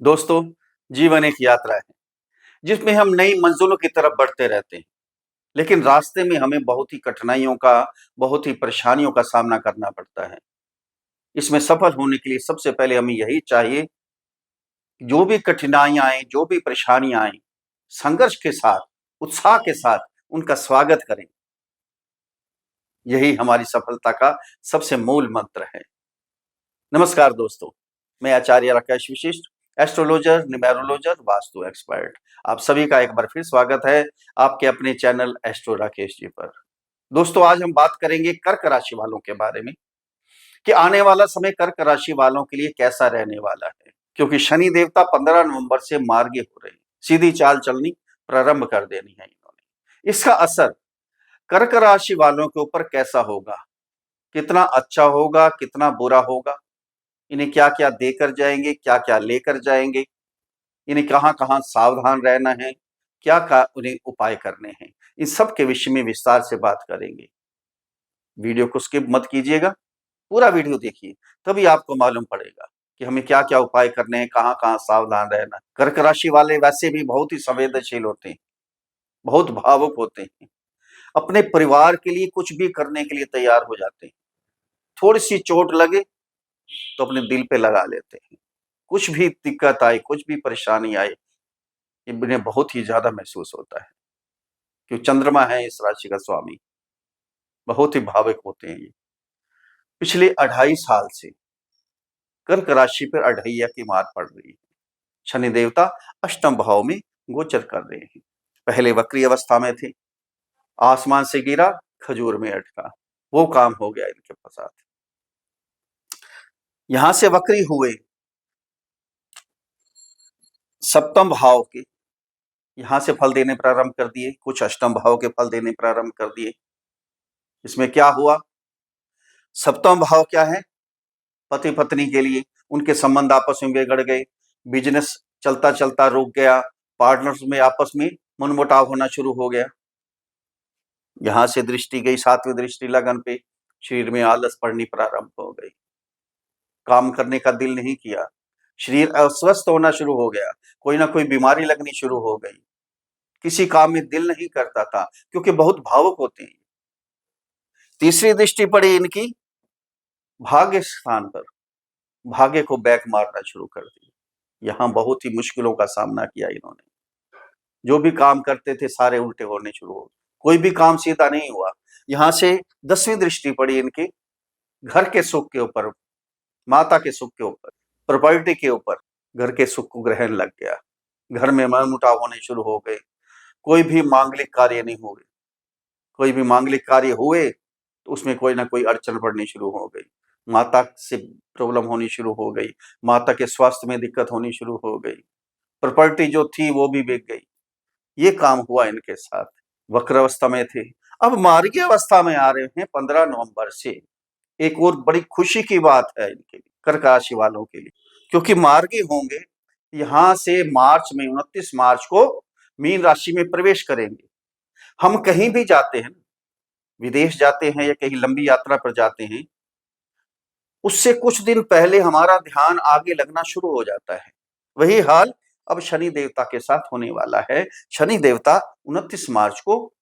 दोस्तों, जीवन एक यात्रा है, जिसमें हम नई मंजिलों की तरफ बढ़ते रहते हैं। लेकिन रास्ते में हमें बहुत ही कठिनाइयों का, बहुत ही परेशानियों का सामना करना पड़ता है। इसमें सफल होने के लिए सबसे पहले हमें यही चाहिए, जो भी कठिनाइयाँ आएँ, जो भी परेशानियाँ आएँ, संघर्ष के साथ, उत्साह के साथ उनका स्वागत करें। यही हमारी सफलता का सबसे मूल मंत्र है। नमस्कार दोस्तों, मैं आचार्य राकेश विशिष्ट, एस्ट्रोलॉजर, न्यूमेरोलॉजर, वास्तु एक्सपर्ट। आप सभी का एक बार फिर स्वागत है आपके अपने चैनल एस्ट्रो राकेश जी पर। दोस्तों, आज हम बात करेंगे कर्क राशि वालों के बारे में कि आने वाला समय कर्क राशि वालों के लिए कैसा रहने वाला है, क्योंकि शनि देवता 15 नवंबर से मार्गी हो रहे हैं, सीधी चाल चलनी प्रारंभ कर देनी है इन्होंने। इसका असर कर्क राशि वालों के ऊपर कैसा होगा, कितना अच्छा होगा, कितना बुरा होगा, इन्हें क्या-क्या देकर जाएँगे, क्या-क्या लेकर जाएँगे, इन्हें कहाँ-कहाँ सावधान रहना है, क्या उन्हें उपाय करने हैं। इन सब के विषय में विस्तार से बात करेंगे। वीडियो को स्किप मत कीजिएगा, पूरा वीडियो देखिए, तभी आपको मालूम पड़ेगा कि हमें क्या-क्या उपाय करने हैं, कहाँ-कहाँ सावधान रहना है। कर्क राशि वाले वैसे भी बहुत ही संवेदनशील होते हैं, बहुत भावुक होते हैं, अपने परिवार के लिए कुछ भी करने के लिए तैयार हो जाते हैं। थोड़ी-सी चोट लगे तो अपने दिल पे लगा लेते हैं। कुछ भी दिक्कत आए, कुछ भी परेशानी आए, इन्हें बहुत ही ज़्यादा महसूस होता है, क्योंकि चंद्रमा है इस राशि का स्वामी, बहुत ही भावुक होते हैं ये। पिछले 2.5 साल से कर्क राशि पर अढ़ैया की मार पड़ रही है। शनि देवता अष्टम भाव में गोचर कर रहे हैं। पहले वक्री अवस्था में थे, आसमान से गिरा, खजूर में अटका, वो काम हो गया इनके साथ। यहां से वक्री हुए सप्तम भाव के, यहां से फल देने प्रारंभ कर दिए, कुछ अष्टम भाव के फल देने प्रारंभ कर दिए। इसमें क्या हुआ, सप्तम भाव क्या है, पति पत्नी के लिए उनके संबंध आपस में बिगड़ गए, बिजनेस चलता चलता रुक गया, पार्टनर्स में आपस में मनमुटाव होना शुरू हो गया। यहां से दृष्टि गई, 7वीं दृष्टि लगन पे, शरीर में आलस पड़नी प्रारंभ हो गई, काम करने का दिल नहीं किया, शरीर अस्वस्थ होना शुरू हो गया, कोई ना कोई बीमारी लगनी शुरू हो गई, किसी काम में दिल नहीं करता था, क्योंकि बहुत भावुक होते हैं। तीसरी दृष्टि पड़ी इनकी भाग्य स्थान पर, भाग्य को बैक मारना शुरू कर दिया। यहाँ बहुत ही मुश्किलों का सामना किया इन्होंने, जो भी काम करते थे सारे उल्टे होने शुरू हो गए, कोई भी काम सीधा नहीं हुआ। यहाँ से 10वीं दृष्टि पड़ी इनके घर के सुख के ऊपर, माता के सुख के ऊपर, प्रॉपर्टी के ऊपर, घर के सुख को ग्रहण लग गया, घर में मनमुटाव होने शुरू हो गए, कोई भी मांगलिक कार्य नहीं हुए, कोई भी मांगलिक कार्य हुए तो उसमें कोई ना कोई अड़चन पड़नी शुरू हो गई, माता से प्रॉब्लम होनी शुरू हो गई, माता के स्वास्थ्य में दिक्कत होनी शुरू हो गई, प्रॉपर्टी जो थी वो भी बिक गई। ये काम हुआ इनके साथ। वक्र अवस्था में थे, अब मार्गी अवस्था में आ रहे हैं 15 नवंबर से। एक और बड़ी खुशी की बात है इनके लिए, कर्क राशि वालों के लिए, क्योंकि मार्गी होंगे, यहाँ से मार्च में 29 मार्च को मीन राशि में प्रवेश करेंगे। हम कहीं भी जाते हैं, विदेश जाते हैं या कहीं लंबी यात्रा पर जाते हैं, उससे कुछ दिन पहले हमारा ध्यान आगे लगना शुरू हो जाता है। वही हाल अब शनि देवता के साथ होने वाला है। शनि देवता 29 मार्च को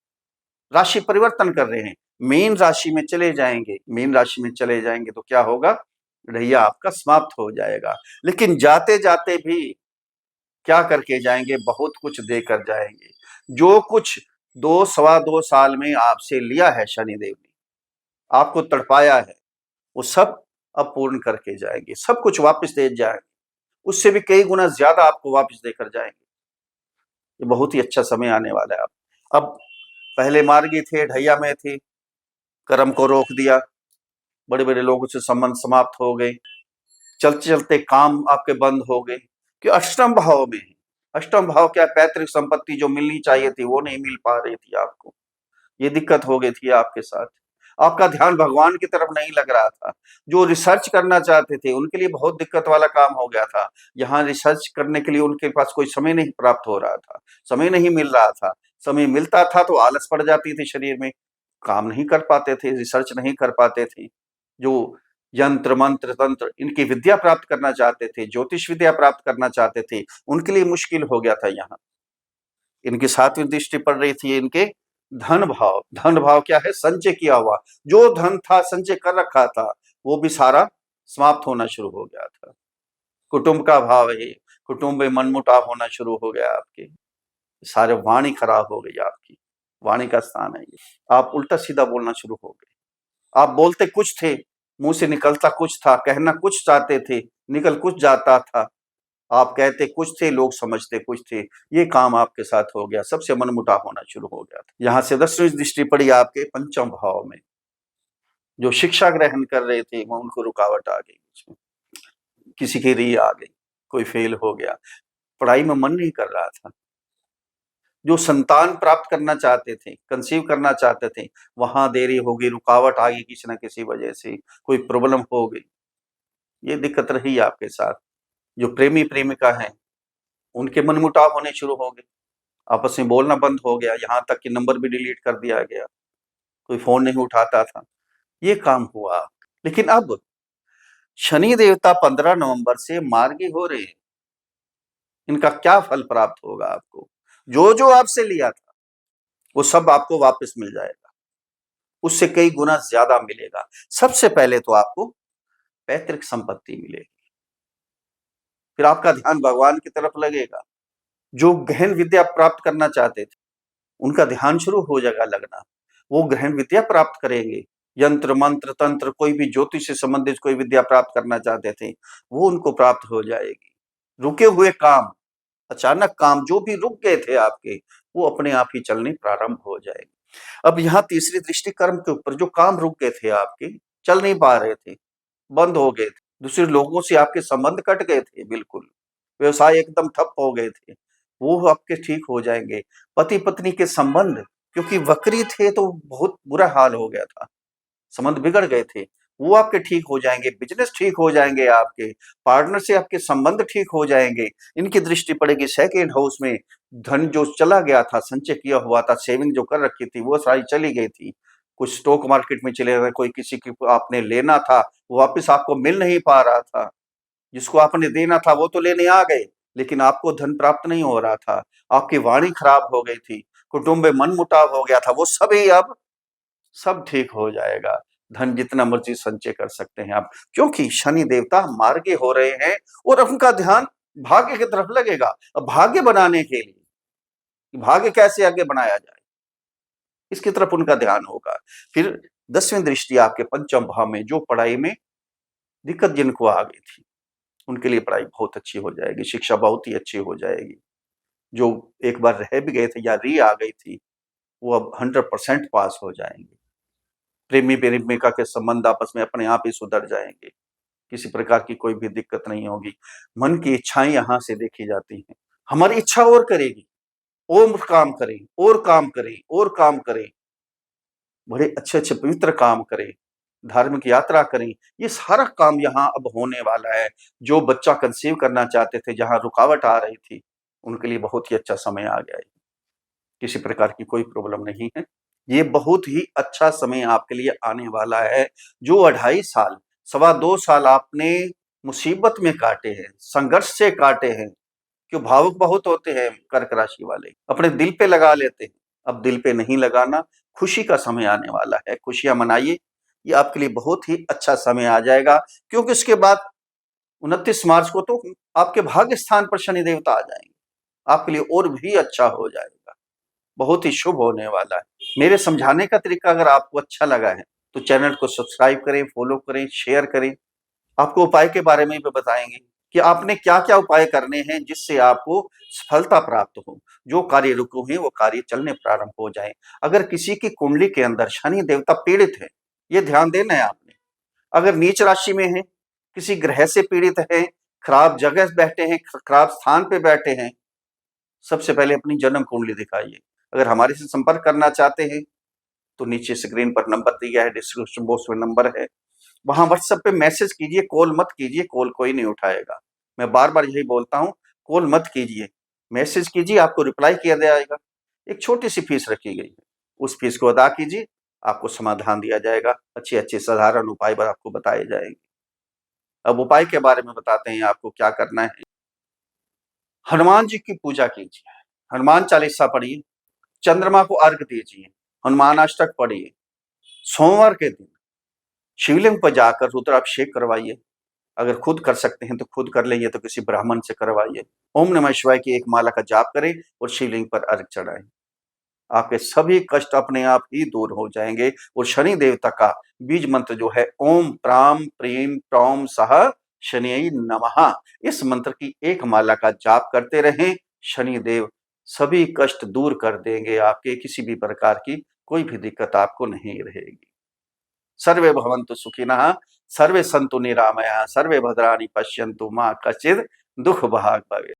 राशि परिवर्तन कर रहे हैं, मीन राशि में चले जाएंगे। मीन राशि में चले जाएंगे तो क्या होगा, रैया आपका समाप्त हो जाएगा। लेकिन जाते जाते भी क्या करके जाएंगे, बहुत कुछ देकर जाएंगे। जो कुछ 2 सवा 2 साल में आपसे लिया है शनिदेव ने, आपको तड़पाया है, वो सब अब पूर्ण करके जाएंगे, सब कुछ वापस दे जाएंगे, उससे भी कई गुना ज्यादा आपको वापस देकर जाएंगे। ये बहुत ही अच्छा समय आने वाला है। अब पहले मार्गी थे, ढैया में थे, कर्म को रोक दिया, बड़े बड़े लोगों से संबंध समाप्त हो गए, चलते चलते काम आपके बंद हो गए, कि अष्टम भाव में है। अष्टम भाव क्या, पैतृक संपत्ति जो मिलनी चाहिए थी वो नहीं मिल पा रही थी आपको, ये दिक्कत हो गई थी आपके साथ। आपका ध्यान भगवान की तरफ नहीं लग रहा था, जो रिसर्च करना चाहते थे उनके लिए बहुत दिक्कत वाला काम हो गया था। यहाँ रिसर्च करने के लिए उनके पास कोई समय नहीं प्राप्त हो रहा था, समय नहीं मिल रहा था। समय मिलता था तो आलस पड़ जाती थी शरीर में, काम नहीं कर पाते थे, रिसर्च नहीं कर पाते थे। जो यंत्र मंत्र तंत्र इनकी विद्या प्राप्त करना चाहते थे, ज्योतिष विद्या प्राप्त करना चाहते थे, उनके लिए मुश्किल हो गया था। यहाँ इनकी 7वीं दृष्टि पड़ रही थी इनके धन भाव। धन भाव क्या है? संचय किया हुआ जो धन था, संचय कर रखा था, वो भी सारा समाप्त होना शुरू हो गया था। कुटुंब का भाव है, कुटुंब में मनमुटाव होना शुरू हो गया आपके, सारे वाणी खराब हो गई आपकी, वाणी का स्थान है ये। आप उल्टा सीधा बोलना शुरू हो गए। आप बोलते कुछ थे, मुंह से निकलता कुछ था, कहना कुछ चाहते थे, निकल कुछ जाता था। आप कहते कुछ थे, लोग समझते कुछ थे। ये काम आपके साथ हो गया, सबसे मनमुटाव होना शुरू हो गया था। यहाँ से 10वीं दृष्टि पड़ी आपके पंचम भाव में। जो शिक्षा ग्रहण कर रहे थे वो उनको रुकावट आ गई, उसमें किसी की री आ गई, कोई फेल हो गया, पढ़ाई में मन नहीं कर रहा था। जो संतान प्राप्त करना चाहते थे, कंसीव करना चाहते थे, वहां देरी होगी, रुकावट आ गई किसी न किसी वजह से, कोई प्रॉब्लम हो गई। ये दिक्कत रही आपके साथ। जो प्रेमी प्रेमिका हैं उनके मनमुटाव होने शुरू हो गए, आपस में बोलना बंद हो गया, यहाँ तक कि नंबर भी डिलीट कर दिया गया, कोई फोन नहीं उठाता था। ये काम हुआ। लेकिन अब शनि देवता 15 नवंबर से मार्गी हो रहे हैं। इनका क्या फल प्राप्त होगा आपको? जो जो आपसे लिया था वो सब आपको वापस मिल जाएगा, उससे कई गुना ज्यादा मिलेगा। सबसे पहले तो आपको पैतृक संपत्ति मिलेगी, फिर आपका ध्यान भगवान की तरफ लगेगा। जो गहन विद्या प्राप्त करना चाहते थे उनका ध्यान शुरू हो जाएगा लगना, वो गहन विद्या प्राप्त करेंगे। यंत्र मंत्र तंत्र, कोई भी ज्योतिष से संबंधित कोई विद्या प्राप्त करना चाहते थे वो उनको प्राप्त हो जाएगी। रुके हुए काम, अचानक काम जो भी रुक गए थे आपके, वो अपने आप ही चलने प्रारंभ हो जाएंगे। अब यहाँ तीसरी दृष्टि कर्म के ऊपर। जो काम रुक गए थे आपके, चल नहीं पा रहे थे, बंद हो गए थे, दूसरे लोगों से आपके संबंध कट गए थे, बिल्कुल व्यवसाय एकदम ठप हो गए थे, वो आपके ठीक हो जाएंगे। पति पत्नी के संबंध क्योंकि वक्री थे तो बहुत बुरा हाल हो गया था, संबंध बिगड़ गए थे, वो आपके ठीक हो जाएंगे। बिजनेस ठीक हो जाएंगे, आपके पार्टनर से आपके संबंध ठीक हो जाएंगे। इनकी दृष्टि पड़ेगी सेकेंड हाउस में। धन जो चला गया था, संचय किया हुआ था, सेविंग जो कर रखी थी वो सारी चली गई थी। कुछ स्टॉक मार्केट में चले गए, कोई किसी की आपने लेना था वो वापस आपको मिल नहीं पा रहा था, जिसको आपने देना था वो तो लेने आ गए, लेकिन आपको धन प्राप्त नहीं हो रहा था। आपकी वाणी खराब हो गई थी, कुटुंब में मनमुटाव हो गया था, वो सभी अब सब ठीक हो जाएगा। धन जितना मर्जी संचय कर सकते हैं आप, क्योंकि शनि देवता मार्गी हो रहे हैं और उनका ध्यान भाग्य की तरफ लगेगा। अब भाग्य बनाने के लिए, भाग्य कैसे आगे बनाया जाए, इसकी तरफ उनका ध्यान होगा। फिर 10वीं दृष्टि आपके पंचम भाव में। जो पढ़ाई में दिक्कत जिनको आ गई थी उनके लिए पढ़ाई बहुत अच्छी हो जाएगी, शिक्षा बहुत ही अच्छी हो जाएगी। जो एक बार रह भी गए थे या री आ गई थी वो अब 100% पास हो जाएंगे। प्रेमी प्रेमिका के संबंध आपस में अपने आप ही सुधर जाएंगे, किसी प्रकार की कोई भी दिक्कत नहीं होगी। मन की इच्छाएं यहाँ से देखी जाती हैं, हमारी इच्छा और करेगी, और काम करें और काम करें और काम करें, बड़े अच्छे अच्छे पवित्र काम करें, धार्मिक यात्रा करें। ये सारा काम यहाँ अब होने वाला है। जो बच्चा कंसीव करना चाहते थे, जहाँ रुकावट आ रही थी, उनके लिए बहुत ही अच्छा समय आ गया है। किसी प्रकार की कोई प्रॉब्लम नहीं है। ये बहुत ही अच्छा समय आपके लिए आने वाला है। जो 2.5 साल, 2.25 साल आपने मुसीबत में काटे हैं, संघर्ष से काटे हैं, क्यों भावुक बहुत होते हैं कर्क राशि वाले, अपने दिल पे लगा लेते हैं। अब दिल पे नहीं लगाना, खुशी का समय आने वाला है, खुशियां मनाइए। ये आपके लिए बहुत ही अच्छा समय आ जाएगा, क्योंकि उसके बाद 29 मार्च को तो आपके भाग्य स्थान पर शनि देवता आ जाएंगे, आपके लिए और भी अच्छा हो जाएगा, बहुत ही शुभ होने वाला है। मेरे समझाने का तरीका अगर आपको अच्छा लगा है तो चैनल को सब्सक्राइब करें, फॉलो करें, शेयर करें। आपको उपाय के बारे में भी बताएंगे कि आपने क्या क्या उपाय करने हैं जिससे आपको सफलता प्राप्त हो, जो कार्य रुके हैं वो कार्य चलने प्रारंभ हो जाए। अगर किसी की कुंडली के अंदर शनि देवता पीड़ित है, ये ध्यान देना है आपने। अगर नीच राशि में है, किसी ग्रह से पीड़ित है, खराब जगह बैठे हैं, खराब स्थान पे बैठे हैं, सबसे पहले अपनी जन्म कुंडली दिखाइए। अगर हमारे से संपर्क करना चाहते हैं तो नीचे स्क्रीन पर नंबर दिया है, डिस्क्रिप्शन बॉक्स में नंबर है, वहां व्हाट्सएप पे मैसेज कीजिए, कॉल मत कीजिए, कॉल कोई नहीं उठाएगा। मैं बार बार यही बोलता हूँ, कॉल मत कीजिए, मैसेज कीजिए, आपको रिप्लाई किया जाएगा। एक छोटी सी फीस रखी गई है, उस फीस को अदा कीजिए, आपको समाधान दिया जाएगा, अच्छे अच्छे साधारण उपाय आपको बताए जाएंगे। अब उपाय के बारे में बताते हैं आपको क्या करना है। हनुमान जी की पूजा कीजिए, हनुमान चालीसा पढ़िए, चंद्रमा को अर्घ दीजिए, हनुमान अष्टक पढ़िए, सोमवार के दिन शिवलिंग पर जाकर रुद्राभिषेक करवाइए। अगर खुद कर सकते हैं तो खुद कर लेंगे, तो किसी ब्राह्मण से करवाइए। ओम नमः शिवाय की एक माला का जाप करें और शिवलिंग पर अर्घ चढ़ाएं। आपके सभी कष्ट अपने आप ही दूर हो जाएंगे। और शनि देवता का बीज मंत्र जो है ओम प्राम प्रीम प्रौम सह शनियै नमः, इस मंत्र की एक माला का जाप करते रहें। शनि देव सभी कष्ट दूर कर देंगे, आपके किसी भी प्रकार की कोई भी दिक्कत आपको नहीं रहेगी। सर्वे भवन्तु सुखिनः, सर्वे सन्तु निरामयाः, सर्वे भद्राणि पश्यन्तु मा कश्चित् दुःख भाग् भवेत्।